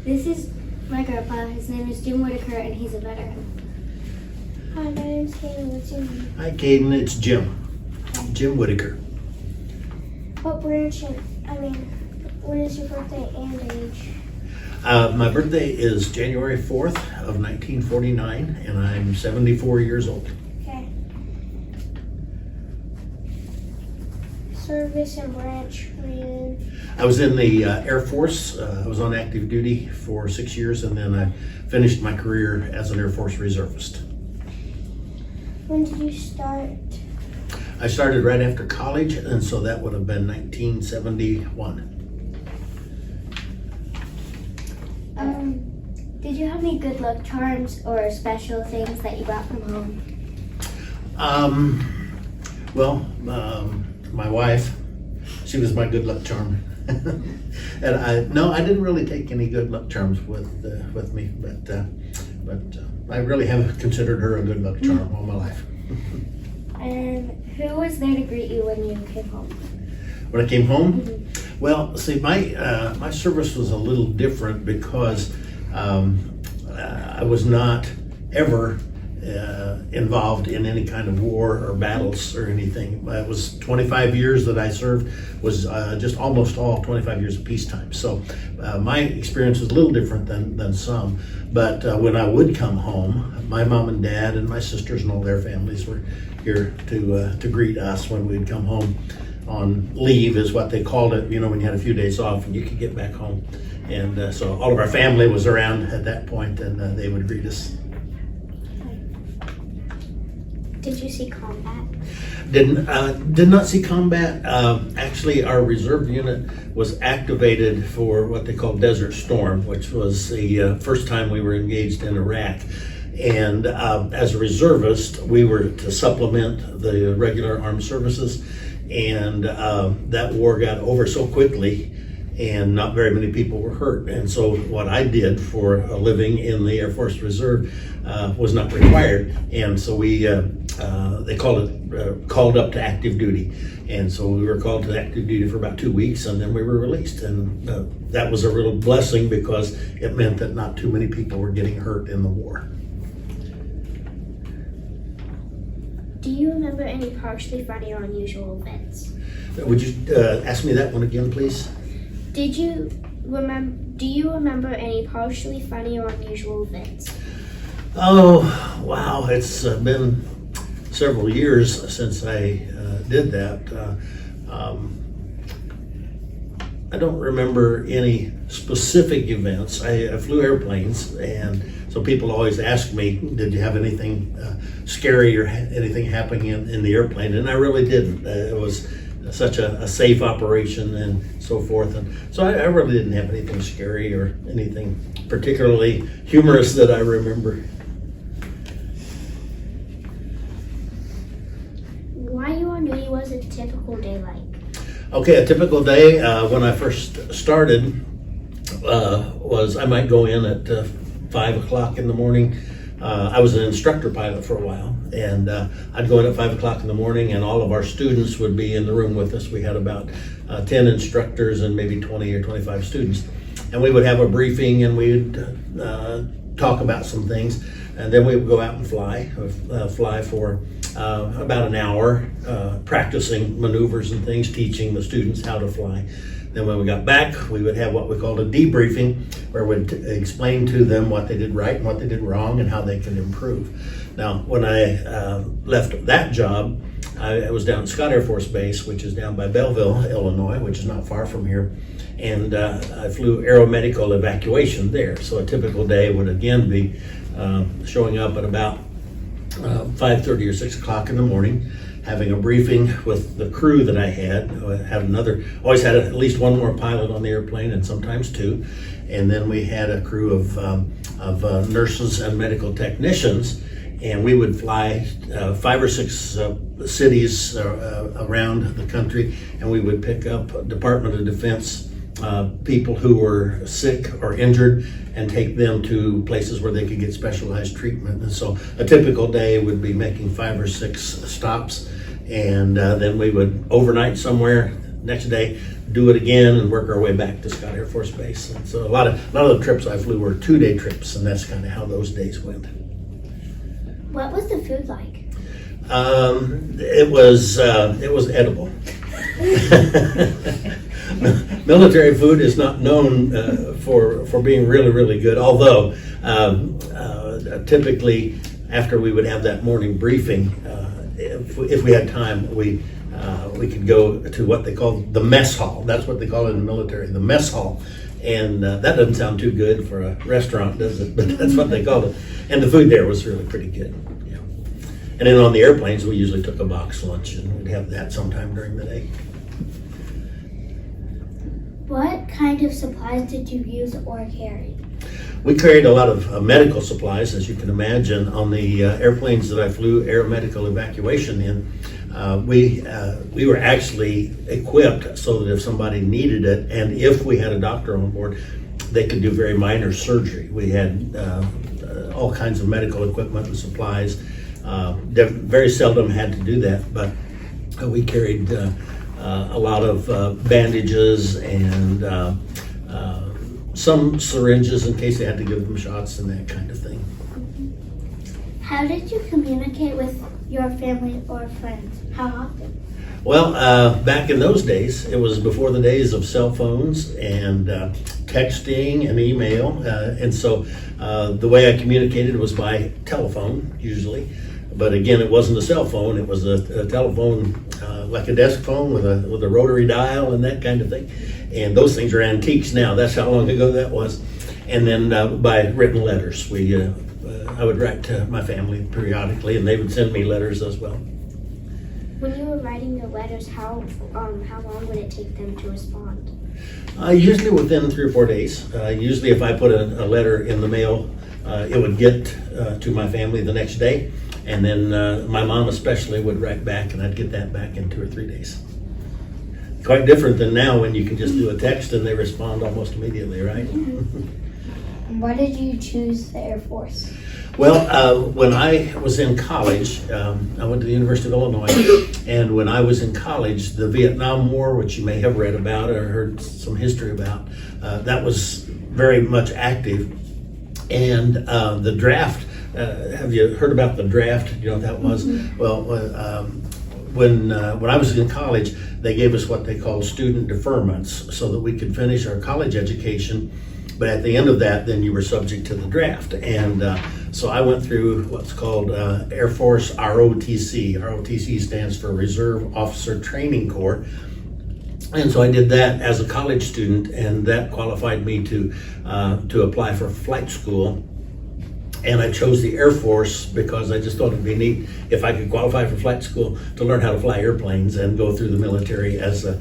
This is my grandpa. His name is Jim Whitaker, and he's a veteran. Hi, my name's Caden. What's your name? Hi, Caden. It's Jim. Jim Whitaker. What branch? When is your birthday and age? My birthday is January 4th of 1949, and I'm 74 years old. Okay. Service and branch were you in? I was in the Air Force. I was on active duty for 6 years, and then I finished my career as an Air Force reservist. When did you start? I started right after college, and so that would have been 1971. Did you have any good luck charms or special things that you got from home? My wife, she was my good luck charm. And I didn't really take any good luck charms with me, but I really have considered her a good luck charm all my life. And who was there to greet you when you came home? When I came home, well, see, my service was a little different because I was not ever involved in any kind of war or battles or anything. It was 25 years that I served, was just almost all 25 years of peacetime. So my experience was a little different than some. But when I would come home, my mom and dad and my sisters and all their families were here to greet us when we'd come home on leave, is what they called it, when you had a few days off and you could get back home. And so all of our family was around at that point, and they would greet us. Did you see combat? Did not see combat. Actually, our reserve unit was activated for what they call Desert Storm, which was the first time we were engaged in Iraq. And as a reservist, we were to supplement the regular armed services. And that war got over so quickly, and not very many people were hurt. And so what I did for a living in the Air Force Reserve was not required. And so they called up to active duty. And so we were called to active duty for about 2 weeks, and then we were released. And that was a real blessing because it meant that not too many people were getting hurt in the war. Do you remember any partially funny or unusual events? Would you ask me that one again, please? Do you remember any partially funny or unusual events? Oh, wow. It's been several years since I did that. I don't remember any specific events. I flew airplanes, and so people always ask me, did you have anything scary or anything happening in the airplane? And I really didn't. It was such a safe operation and so forth. And so I really didn't have anything scary or anything particularly humorous that I remember. Why you on duty was a typical day like? Okay, a typical day when I first started was I might go in at 5 o'clock in the morning. I was an instructor pilot for a while, and I'd go in at 5 o'clock in the morning, and all of our students would be in the room with us. We had about 10 instructors and maybe 20 or 25 students. And we would have a briefing, and we'd talk about some things, and then we would go out and fly for about an hour, practicing maneuvers and things, teaching the students how to fly. Then when we got back, we would have what we called a debriefing, where we'd explain to them what they did right and what they did wrong and how they can improve. Now, when I left that job, I was down at Scott Air Force Base, which is down by Belleville, Illinois, which is not far from here. And I flew aeromedical evacuation there. So a typical day would again be showing up at about 5:30 or 6 o'clock in the morning, having a briefing with the crew that I had. Always had at least one more pilot on the airplane, and sometimes two. And then we had a crew of nurses and medical technicians, and we would fly 5 or 6 cities around the country, and we would pick up Department of Defense people who were sick or injured and take them to places where they could get specialized treatment. And so a typical day would be making 5 or 6 stops, and then we would overnight somewhere, next day, do it again, and work our way back to Scott Air Force Base. And so a lot of the trips I flew were 2-day trips, and that's kind of how those days went. What was the food like? It was edible. Military food is not known for being really, really good, although typically after we would have that morning briefing, if we had time, we could go to what they call the mess hall. That's what they call it in the military, the mess hall. And that doesn't sound too good for a restaurant, does it? But that's what they called it. And the food there was really pretty good. Yeah. And then on the airplanes, we usually took a box lunch, and we'd have that sometime during the day. What kind of supplies did you use or carry? We carried a lot of medical supplies, as you can imagine. On the airplanes that I flew aeromedical evacuation in, we were actually equipped so that if somebody needed it, and if we had a doctor on board, they could do very minor surgery. We had all kinds of medical equipment and supplies. Very seldom had to do that, but we carried a lot of bandages and some syringes in case they had to give them shots and that kind of thing. How did you communicate with your family or friends? How often? Well, back in those days, it was before the days of cell phones and texting and email. And so the way I communicated was by telephone, usually. But again, it wasn't a cell phone. It was a telephone like a desk phone with a rotary dial and that kind of thing. And those things are antiques now. That's how long ago that was. And then by written letters, I would write to my family periodically, and they would send me letters as well. When you were writing your letters, how long would it take them to respond? Usually within 3 or 4 days. Usually if I put a letter in the mail, it would get to my family the next day. And then my mom especially would write back, and I'd get that back in 2 or 3 days. Quite different than now when you can just do a text and they respond almost immediately, right? Why did you choose the Air Force? Well, when I was in college, I went to the University of Illinois, and when I was in college, the Vietnam War, which you may have read about or heard some history about, that was very much active. And the draft, have you heard about the draft? Do you know what that was? Mm-hmm. Well, when I was in college, they gave us what they called student deferments so that we could finish our college education. But at the end of that, then you were subject to the draft. And so I went through what's called Air Force ROTC. ROTC stands for Reserve Officer Training Corps. And so I did that as a college student, and that qualified me to apply for flight school. And I chose the Air Force because I just thought it'd be neat if I could qualify for flight school to learn how to fly airplanes and go through the military as a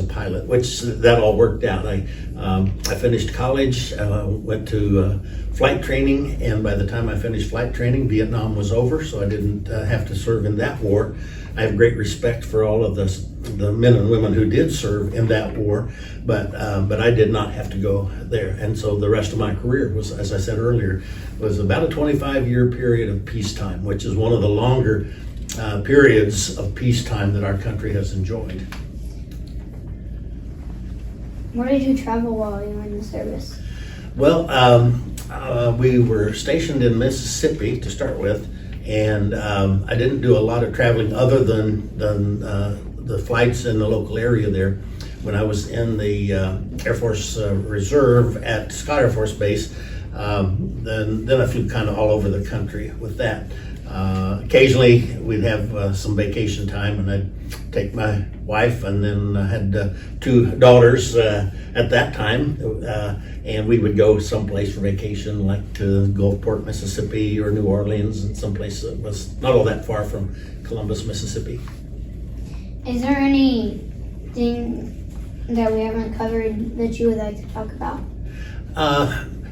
pilot, which that all worked out. I finished college, went to flight training, and by the time I finished flight training, Vietnam was over, so I didn't have to serve in that war. I have great respect for all of the men and women who did serve in that war, but I did not have to go there. And so the rest of my career was, as I said earlier, was about a 25-year period of peacetime, which is one of the longer periods of peacetime that our country has enjoyed. Where did you travel while you were in the service? Well, we were stationed in Mississippi to start with, and I didn't do a lot of traveling other than the flights in the local area there. When I was in the Air Force Reserve at Scott Air Force Base, then I flew kind of all over the country with that. Occasionally we'd have some vacation time, and I'd take my wife, and then I had 2 daughters at that time, and we would go someplace for vacation, like to Gulfport, Mississippi, or New Orleans, and someplace that was not all that far from Columbus, Mississippi. Is there anything that we haven't covered that you would like to talk about?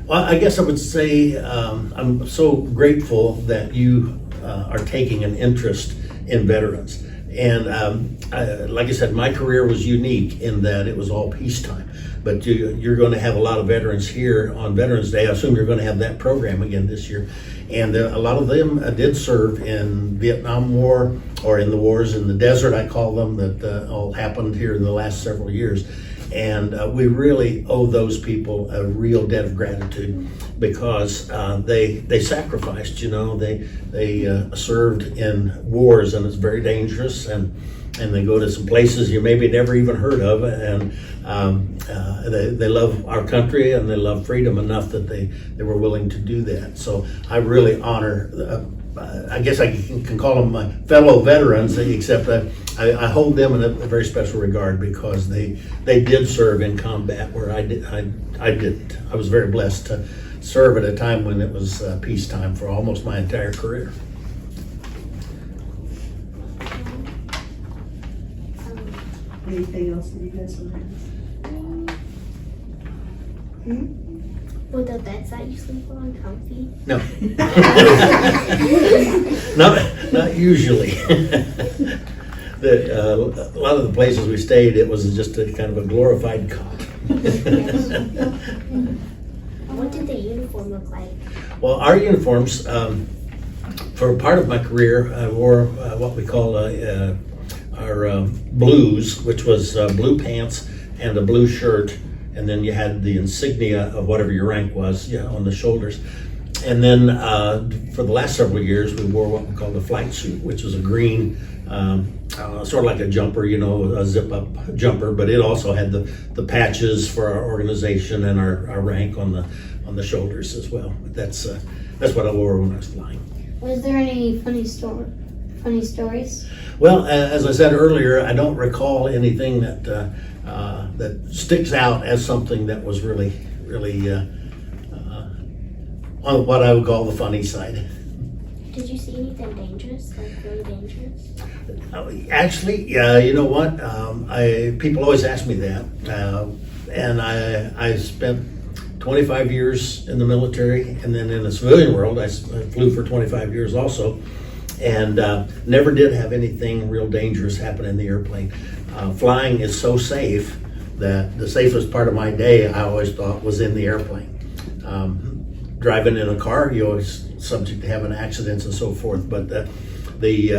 Well, I guess I would say I'm so grateful that you are taking an interest in veterans. And like I said, my career was unique in that it was all peacetime. But you're going to have a lot of veterans here on Veterans Day. I assume you're going to have that program again this year. And a lot of them did serve in Vietnam War or in the wars in the desert, I call them, that all happened here in the last several years. And we really owe those people a real debt of gratitude because they sacrificed. They served in wars, and it's very dangerous. And they go to some places you maybe never even heard of, and they love our country and they love freedom enough that they were willing to do that. So I really honor. I guess I can call them my fellow veterans, except I hold them in a very special regard because they did serve in combat where I didn't. I was very blessed to serve at a time when it was peacetime for almost my entire career. Anything else that you guys want to ask? Were the beds that you sleep on comfy? No. not usually. A lot of the places we stayed, it was just a kind of a glorified cot. What did the uniform look like? Well, our uniforms, for part of my career, I wore what we call our blues, which was blue pants and a blue shirt, and then you had the insignia of whatever your rank was on the shoulders. And then for the last several years, we wore what we called a flight suit, which was a green, sort of like a jumper, a zip-up jumper, but it also had the patches for our organization and our rank on the shoulders as well. But that's what I wore when I was flying. Was there any funny stories? Well, as I said earlier, I don't recall anything that sticks out as something that was really on what I would call the funny side. Did you see anything dangerous, like really dangerous? Actually, you know what? People always ask me that, and I spent 25 years in the military, and then in the civilian world, I flew for 25 years also. And never did have anything real dangerous happen in the airplane. Flying is so safe that the safest part of my day I always thought was in the airplane. Driving in a car, you're always subject to having accidents and so forth, but the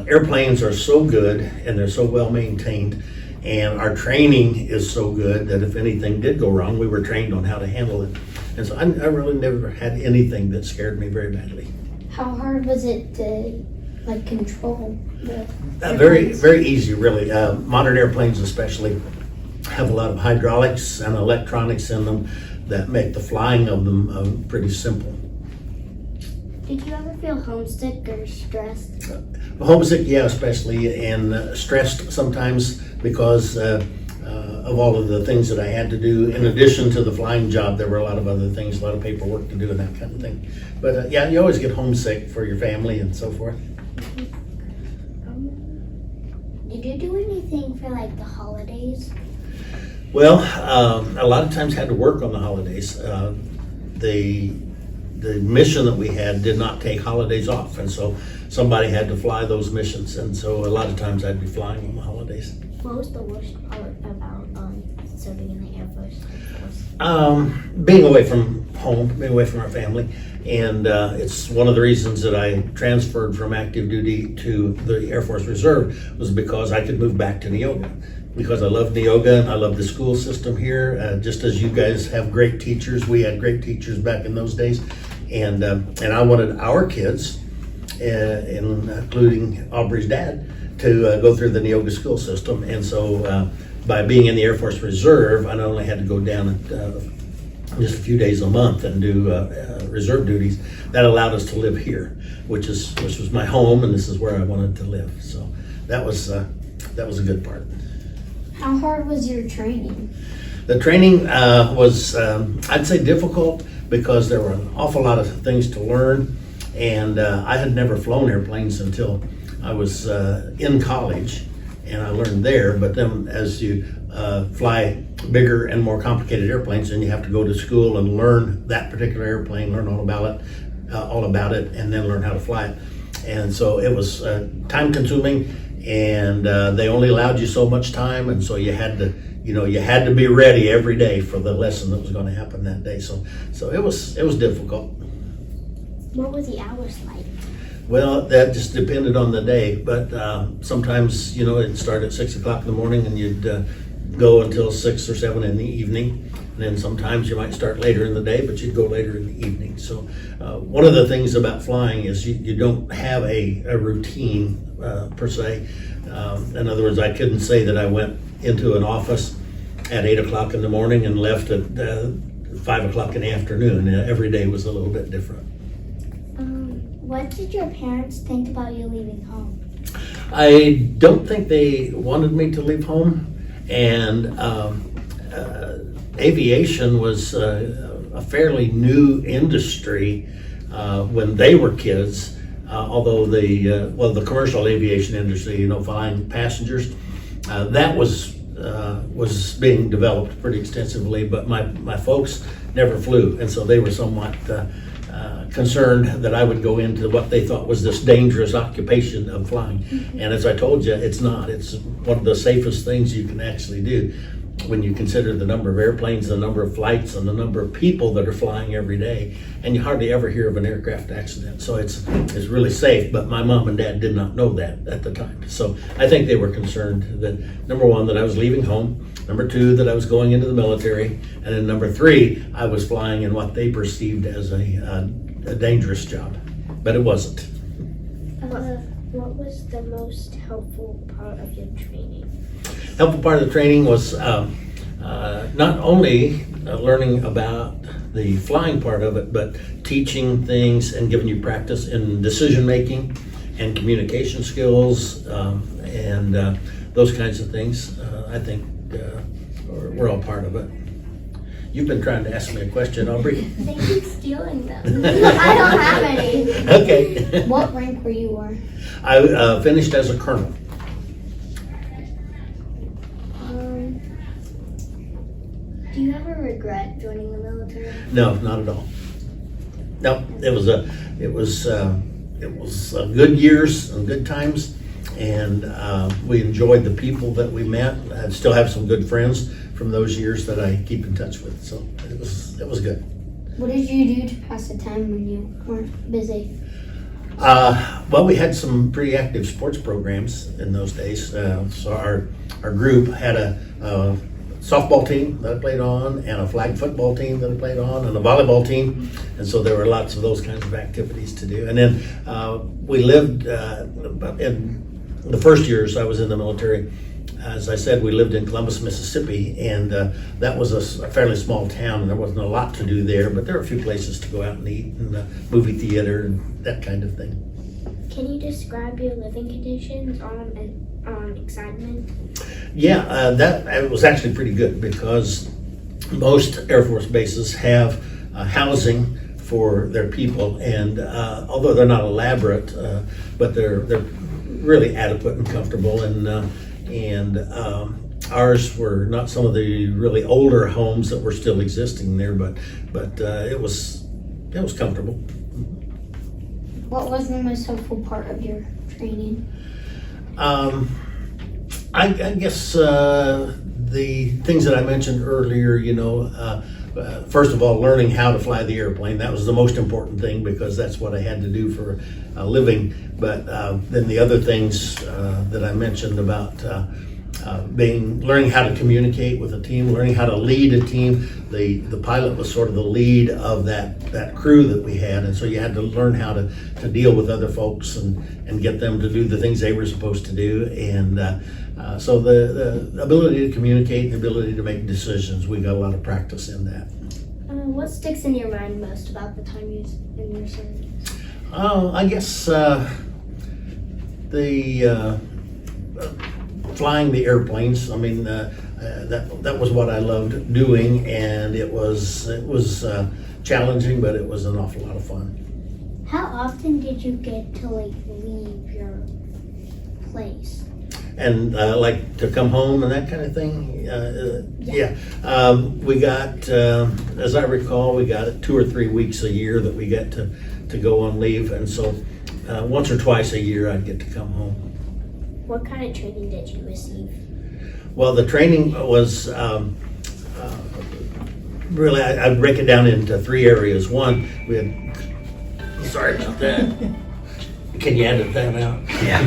airplanes are so good and they're so well maintained, and our training is so good that if anything did go wrong, we were trained on how to handle it. And so I really never had anything that scared me very badly. How hard was it to control the very, very easy, really. Modern airplanes especially have a lot of hydraulics and electronics in them that make the flying of them pretty simple. Did you ever feel homesick or stressed? Homesick, yeah, especially, and stressed sometimes because of all of the things that I had to do. In addition to the flying job, there were a lot of other things, a lot of paperwork to do and that kind of thing. But yeah, you always get homesick for your family and so forth. Did you do anything for the holidays? Well, a lot of times had to work on the holidays. The mission that we had did not take holidays off, and so somebody had to fly those missions, and so a lot of times I'd be flying on the holidays. What was the worst part about serving in the Air Force? Being away from home, being away from our family, and it's one of the reasons that I transferred from active duty to the Air Force Reserve was because I could move back to Neoga. Because I love Neoga and I love the school system here. Just as you guys have great teachers, we had great teachers back in those days, and I wanted our kids, including Aubrey's dad, to go through the Neoga school system. And so by being in the Air Force Reserve, I not only had to go down just a few days a month and do reserve duties, that allowed us to live here, which was my home, and this is where I wanted to live. So that was a good part. How hard was your training? The training was, I'd say, difficult because there were an awful lot of things to learn, and I had never flown airplanes until I was in college, and I learned there. But then as you fly bigger and more complicated airplanes, then you have to go to school and learn that particular airplane, learn all about it, and then learn how to fly it. And so it was time consuming, and they only allowed you so much time, and so you had to be ready every day for the lesson that was going to happen that day. So it was difficult. What were the hours like? Well, that just depended on the day, but sometimes it'd start at 6 o'clock in the morning, and you'd go until 6 or 7 in the evening. And then sometimes you might start later in the day, but you'd go later in the evening. So one of the things about flying is you don't have a routine per se. In other words, I couldn't say that I went into an office at 8 o'clock in the morning and left at 5 o'clock in the afternoon. Every day was a little bit different. What did your parents think about you leaving home? I don't think they wanted me to leave home, and aviation was a fairly new industry when they were kids. Although the commercial aviation industry, flying passengers, that was being developed pretty extensively. But my folks never flew, and so they were somewhat concerned that I would go into what they thought was this dangerous occupation of flying. Mm-hmm. And as I told you, it's not. It's one of the safest things you can actually do when you consider the number of airplanes, the number of flights, and the number of people that are flying every day. And you hardly ever hear of an aircraft accident. So it's really safe, but my mom and dad did not know that at the time. So I think they were concerned that, number one, that I was leaving home, number two, that I was going into the military, and then number three, I was flying in what they perceived as a dangerous job, but it wasn't. What was the most helpful part of your training? Helpful part of the training was not only learning about the flying part of it, but teaching things and giving you practice in decision making and communication skills and those kinds of things. I think we're all part of it. You've been trying to ask me a question, Aubrey. They keep stealing them. I don't have any. Okay. What rank were you on? I finished as a colonel. Do you ever regret joining the military? No, not at all. No, it was good years and good times, and we enjoyed the people that we met. I still have some good friends from those years that I keep in touch with. So it was good. What did you do to pass the time when you weren't busy? Well, we had some pretty active sports programs in those days. So our group had a softball team that I played on, and a flag football team that I played on, and a volleyball team. And so there were lots of those kinds of activities to do. And then we lived in the first years I was in the military. As I said, we lived in Columbus, Mississippi, and that was a fairly small town, and there wasn't a lot to do there, but there were a few places to go out and eat, and movie theater, and that kind of thing. Can you describe your living conditions on Excitement? Yeah, that was actually pretty good, because most Air Force bases have housing for their people, and although they're not elaborate, but they're really adequate and comfortable, and ours were not some of the really older homes that were still existing there, but it was comfortable. What was the most helpful part of your training? I guess the things that I mentioned earlier, first of all, learning how to fly the airplane. That was the most important thing, because that's what I had to do for a living. But then the other things that I mentioned about learning how to communicate with a team, learning how to lead a team. The pilot was sort of the lead of that crew that we had, and so you had to learn how to deal with other folks and get them to do the things they were supposed to do. And so the ability to communicate and the ability to make decisions, we got a lot of practice in that. What sticks in your mind most about the time you in your service? I guess the flying the airplanes. I mean, that was what I loved doing, and it was challenging, but it was an awful lot of fun. How often did you get to leave your place? And like to come home and that kind of thing. Yeah. We got, as I recall, we got 2 or 3 weeks a year that we get to go on leave, and so once or twice a year I'd get to come home. What kind of training did you receive? Well, the training was really, I break it down into 3 areas. One, we had, sorry about that. Can you edit that out? Yeah.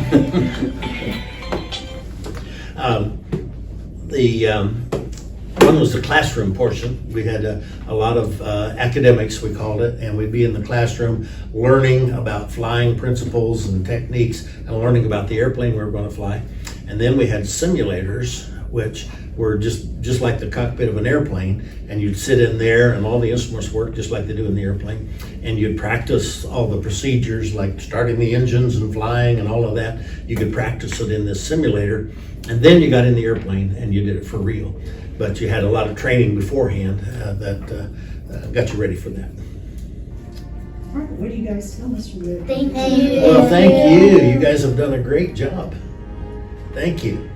One was the classroom portion. We had a lot of academics, we called it, and we'd be in the classroom learning about flying principles and techniques and learning about the airplane we were going to fly. And then we had simulators, which were just like the cockpit of an airplane, and you'd sit in there and all the instruments work just like they do in the airplane, and you'd practice all the procedures like starting the engines and flying and all of that. You could practice it in this simulator, and then you got in the airplane and you did it for real. But you had a lot of training beforehand that got you ready for that. All right, what do you guys tell Mr. Whitaker? Thank you. Well, thank you. You guys have done a great job. Thank you.